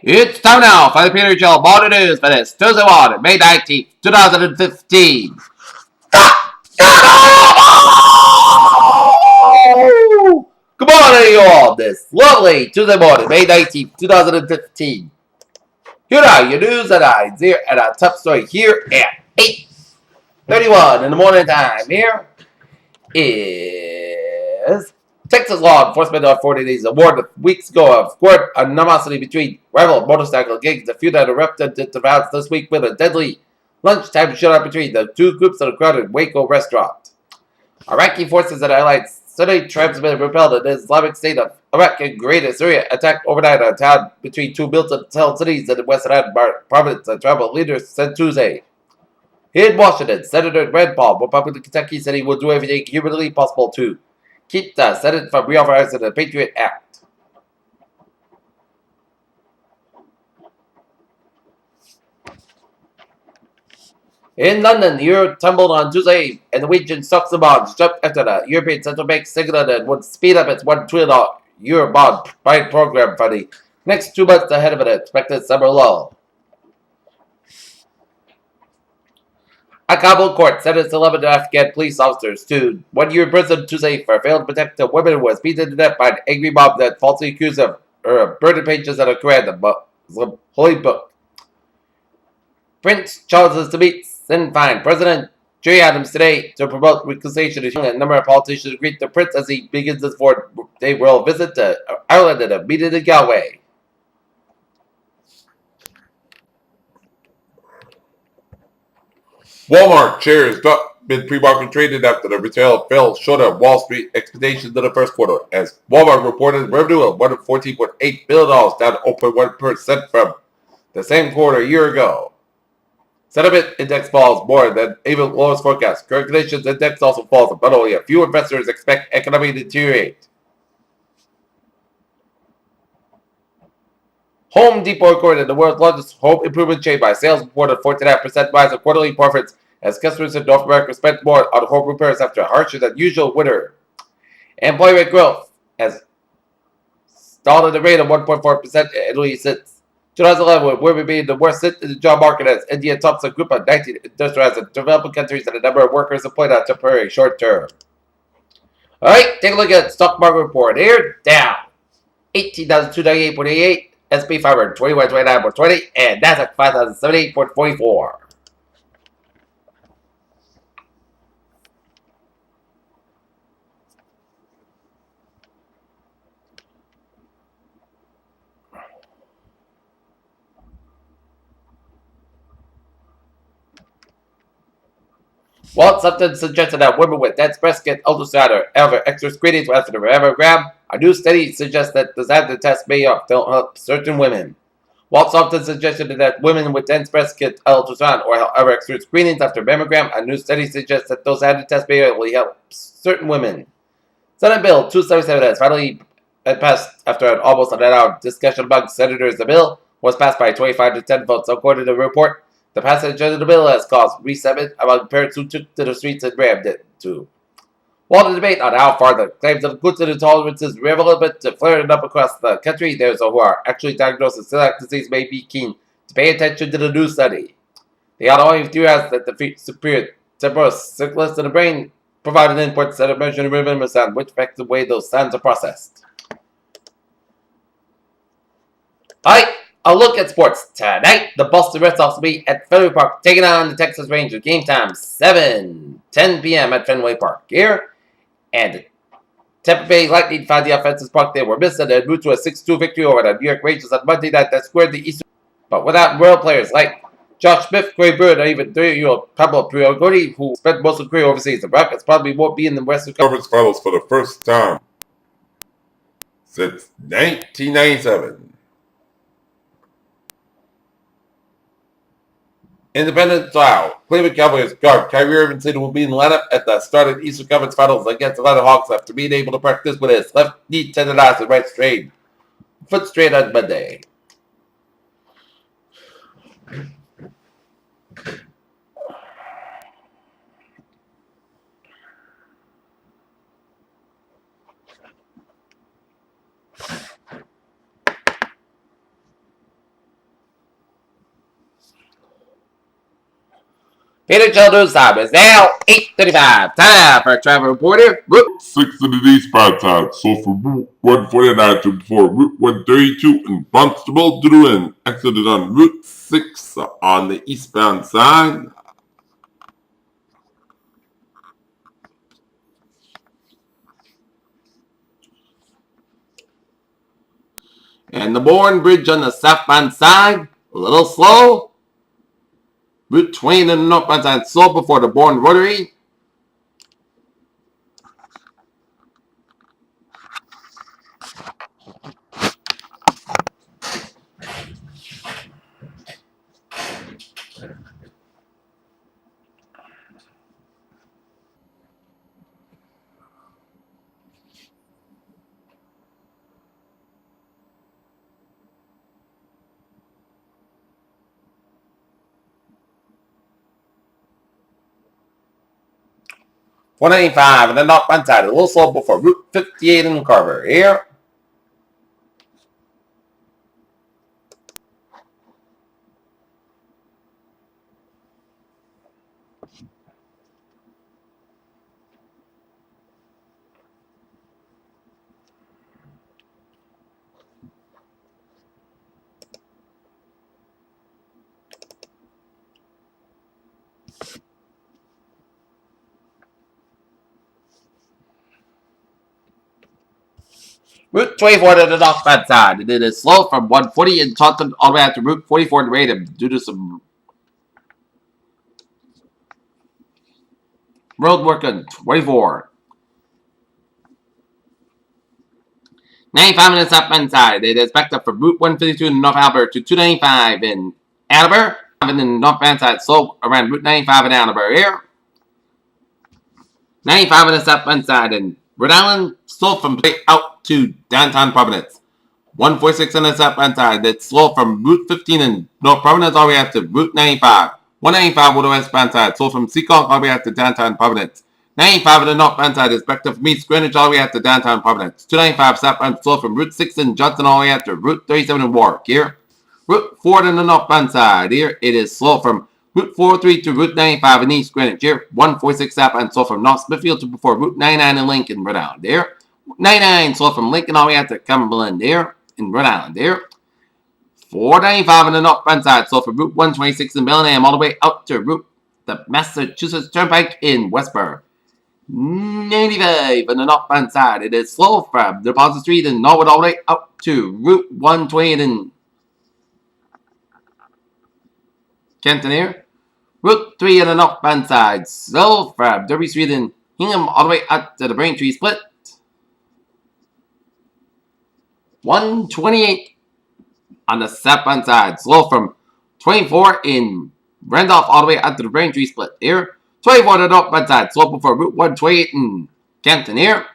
It's time now for the Peter Joe Morning News for this Tuesday morning, May 19th, 2015. Good morning, you all. This lovely Tuesday morning, May 19th, 2015. Here are your news headlines here at our top story here at 8:31 in the morning time. Here is Texas law enforcement authorities awarded weeks ago of court animosity between rival motorcycle gangs. A few that erupted into violence this week with a deadly lunchtime shootout between the two groups at a crowded Waco restaurant. Iraqi forces and allies Sunni tribesmen repelled an Islamic State of Iraq and Greater Syria attack overnight on a town between two built-to-hell cities in the western province, and tribal leaders said Tuesday. In Washington, Senator Rand Paul, Republican Kentucky, said he will do everything humanly possible to keep the Senate from reauthorizing the Patriot Act. In London, the euro tumbled on Tuesday, and the Norwegian stocks and bonds jumped after the European Central Bank signaled it would speed up its $1 trillion euro bond buying program for the next 2 months ahead of an expected summer lull. A Kabul court sentenced 11 Afghan police officers to 1 year in prison Tuesday for failing to protect a woman who was beaten to death by an angry mob that falsely accused of her burning pages of the Quran, the Muslim holy book. Prince Charles is to meet Sinn Féin President Gerry Adams today to promote reconciliation. A number of politicians greet the prince as he begins his 4-day royal visit to Ireland and a meeting in Galway. Walmart shares dropped mid pre-market trading after the retail fell short of Wall Street expectations in the first quarter, as Walmart reported revenue of $114.8 billion, down 0.1% from the same quarter a year ago. Sentiment index falls more than even lowest forecast. Current conditions index also falls, but only a few investors expect economy to deteriorate. Home Depot recorded the world's largest home improvement chain by sales, reported 49% rise in quarterly profits as customers in North America spent more on home repairs after a harsher than usual winter. Employment growth has stalled at a rate of 1.4% in Italy since 2011, with women being the worst hit in the job market as India tops a group of 19 industrialized and developing countries and the number of workers employed on temporary short term. Alright, take a look at the stock market report here. Down 18,298.88. SP 500 2129.20, and Nasdaq 5,078.44. While something suggested that women with dense breast get ultrasound or other extra screenings after the mammogram, a new study suggests that the standard test may help certain women. While something suggested that women with dense breasts get ultrasound or other extra screenings after mammogram, a new study suggests that those added tests may only help certain women. Senate Bill 277 has finally passed after an almost an hour discussion among senators. The bill was passed by 25 to 10 votes, according to the report. The passage of the bill has caused resentment among parents who took to the streets and rammed it too. While the debate on how far the claims of goods and intolerance is relevant to flaring up across the country, those who are actually diagnosed with celiac disease may be keen to pay attention to the new study. The autoimmune theorized that the superior temporal circulus in the brain provide an input set of measuring rhythm of sound, which affects the way those sounds are processed. Alright, a look at sports. Tonight, the Boston Red Sox will be at Fenway Park taking on the Texas Rangers. Game time 7:10 p.m. at Fenway Park here. And the Tampa Bay Lightning found the offensive spark they were missing and moved to a 6-2 victory over the New York Rangers on Monday night that squared the Eastern. But without real players like Josh Smith, Corey Bird, or even 30-year-old Pablo Priagoni, who spent most of the career overseas, the Rockets probably won't be in the Western Conference Finals for the first time since 1997. Independent style. Cleveland Cavaliers guard Kyrie Irving said will be in the lineup at the start of the Eastern Conference Finals against Atlanta Hawks after being able to practice with his left knee tendonitis and right foot strain on Monday. Peter Children's time is now 8:35. Time for Travel Reporter. Route 6 in the eastbound side, so from Route 149 to before Route 132 in Barnstable to the Lynn. Exited on Route 6 on the eastbound side. And the Bourne Bridge on the southbound side, a little slow. Route 20 on the northbound side, slow before the Bourne Rotary. .185 and the northbound side, a little slow before Route 58 in Carver. Here. Route 24 to the northbound side, and it is slow from 140 in Taunton all the way out to Route 44 in Raynham due to some road work on 24. 95 minutes southbound side, it is backed up from Route 152 in North Albert to 295 in Attleboro, and then northbound side slow around Route 95 in Attleboro here. 95 minutes southbound side in Rhode Island, slow from out to downtown Providence. 146 on the southbound side. That's slow from Route 15 in North Providence all the way out to Route 95. 195 on the westbound side. Slow from Seekonk all the way out to downtown Providence. 95 on the northbound side is backed up from East Greenwich all the way out to downtown Providence. 295 southbound slow from Route 6 in Johnson all the way out to Route 37 in Warwick here. Route 4 on the northbound side here. It is slow from Route 43 to Route 95 in East Greenwich here. 146 southbound slow from North Smithfield to before Route 99 in Lincoln, Rhode Island there. 99 slow from Lincoln all the way out to Cumberland there in Rhode Island there. 495 on the northbound side, so from Route 126 in Bellingham all the way out to Route the Massachusetts Turnpike in Westboro. 95 on the northbound side, it is slow from Deposit Street in Norwood all the way out to Route 128 in Canton here. Route 3 on the northbound side, slow from Derby Street in Hingham all the way out to the Braintree Split. 128 on the southbound side, slow from 24 in Randolph all the way out to the Braintree Split here. 24 on the northbound side, slow before Route 128 in Canton here.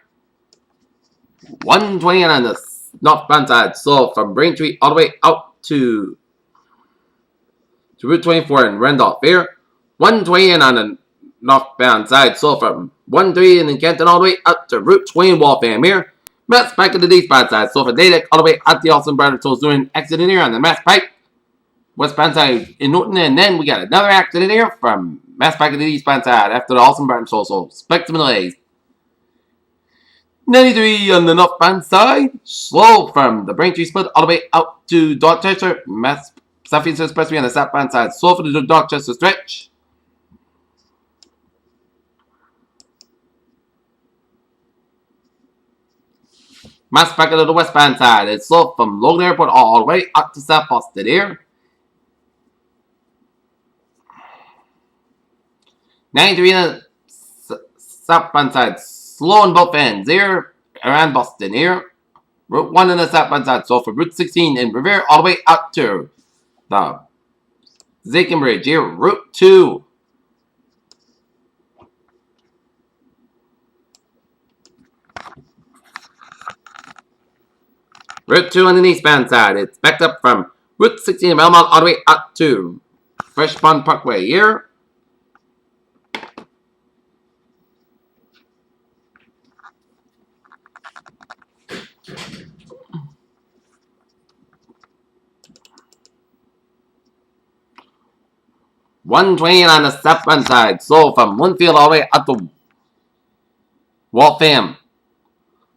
120 on the northbound side, slow from Braintree all the way out to Route 24 in Randolph here. 120 on the northbound side, slow from 130 in Canton all the way out to Route 20 in Waltham here. Mass Pike on the eastbound side, so for Natick all the way out the Austin Brother Tolls doing accident here on the Mass Pike. Westbound side in Norton, and then we got another accident here from Mass Pike on the eastbound side after the Austin Brother Tolls, so spectrum delays. 93 on the northbound side, slow from the Braintree Split all the way out to Dorchester. Mass Southeast Expressway on the southbound side, slow for the Dorchester stretch. Mass Pike on the westbound side, it's slow from Logan Airport all the way up to South Boston here. 93 on the southbound side, slow on both ends here around Boston here. Route 1 on the southbound side, so for Route 16 in Revere all the way out to the Zakin Bridge here. Route 2. Route 2 on the eastbound side, it's backed up from Route 16 in Belmont all the way out to Fresh Pond Parkway here. 120 on the southbound side. So from Winfield all the way up to Waltham.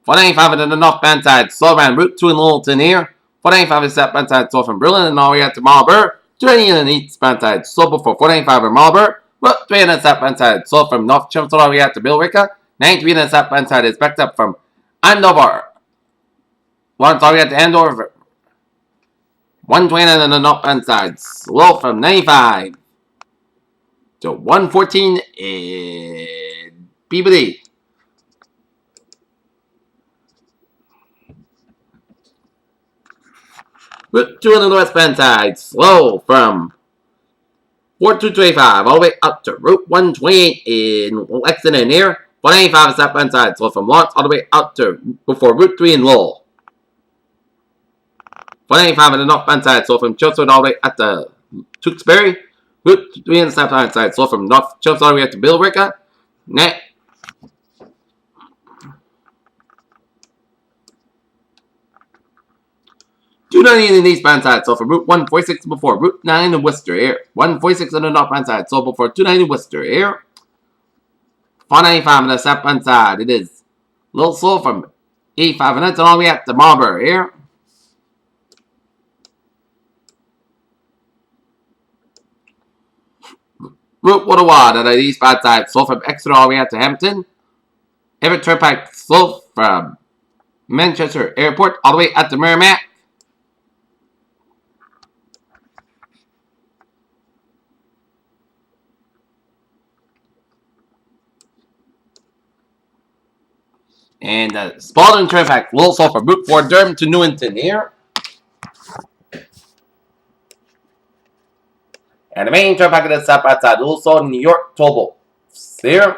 495 on the northbound side. So around Route 2 in Littleton here. 495 on the southbound side. So from Berlin and all the way up to Marlborough. 290 on the eastbound side. So before 495 in Marlborough. Route 3 on the southbound side. So from North Chelmsford all the way up to Billerica. 93 on the southbound side is backed up from Andover. Once all the way up to Andover. 120 on the northbound side. Slow from 95 to 114 in Peabody. Route 2 on the northbound side. Slow from 4225 all the way up to Route 128 in Lexington here. 195 southbound side. Slow from Lawrence all the way up to before Route 3 in Lowell. 195 on the northbound side. Slow from Chelmsford all the way up to Tewksbury. Route 3 on the southbound side. Slow from North Chelmsford all the way up to Billerica. 290 on the eastbound side, so from Route 146 before Route 9 in Worcester here. 146 on the northbound side, so before 290 Worcester here. 495 on the southbound side, it is a little slow from 85 and that's all the way up to Marlborough here. Route 101 on the eastbound side, slow from Exeter all the way up to Hampton. Everett Turnpike, slow from Manchester Airport all the way up to Merrimack. And Spalding Turnpike, little slow from Route 4 Durham to Newington here. And the main turnpike at the south outside, little slow in New York Toll here.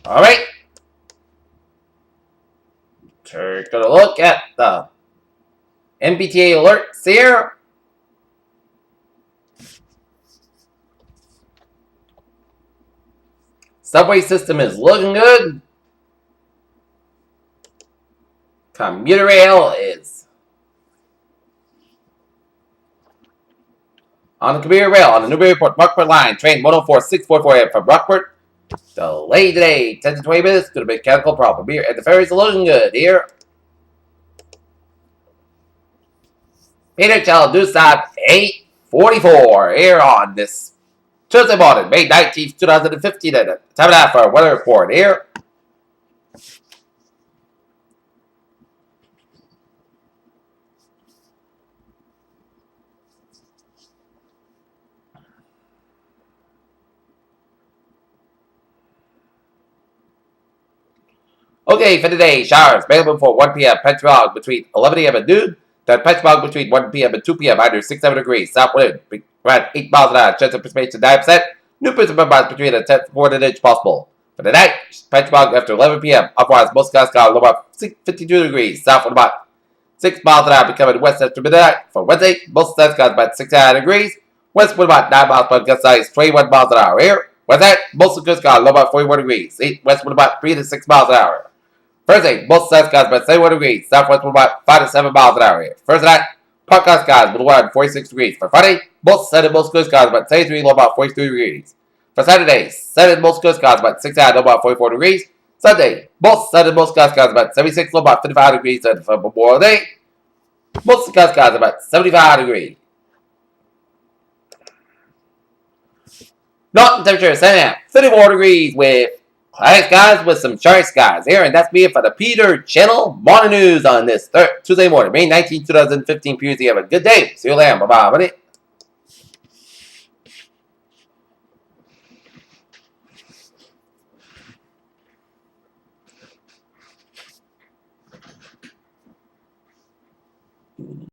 Alright. Take a look at the MBTA alerts here. Subway system is looking good. Commuter rail is on the commuter rail on the Newburyport Rockport line. Train 104644 from Rockport. Delayed today, 10 to 20 minutes due to mechanical problem here. And the ferries are looking good here. Peter shall do stop 8:44 here on this Tuesday morning, May 19th, 2015. At the time of that for a weather report here. Okay, for today, showers available for 1 p.m. Penchbog between 11 a.m. and noon. Then Penchbog between 1 p.m. and 2 p.m. under 67 degrees. South wind around 8 miles an hour. Chance of precipitation 9%. New precipitation bonds between a 10th and 1/4 inch possible. For the night, Penchbog after 11 p.m. Upwards, most skies low about 52 degrees. South wind about 6 miles an hour becoming west after midnight. For Wednesday, most skies about 69 degrees. West wind about 9 miles per gust size, 21 miles an hour. Here, what's that? Mostly good skies, low about 41 degrees. West wind about 3 to 6 miles an hour. Thursday, most sunny skies about 71 degrees. Southwest wind about 5 to 7 miles an hour. Here. First night, partcloud skies with a wind 46 degrees. For Friday, most sunny, most good skies about 73, low about 43 degrees. For Saturday, sunny, most good skies about 6 high, low about 44 degrees. Sunday, most sunny, most good skies about 76, low about 55 degrees. And for Memorial Day, most good skies about 75 degrees. Northern temperature setting at 54 degrees with cloudy skies with some short skies. Here, and that's me for the Peter Channel Morning News on this Tuesday morning, May 19, 2015. Peter, have a good day. See you later. Bye-bye, buddy.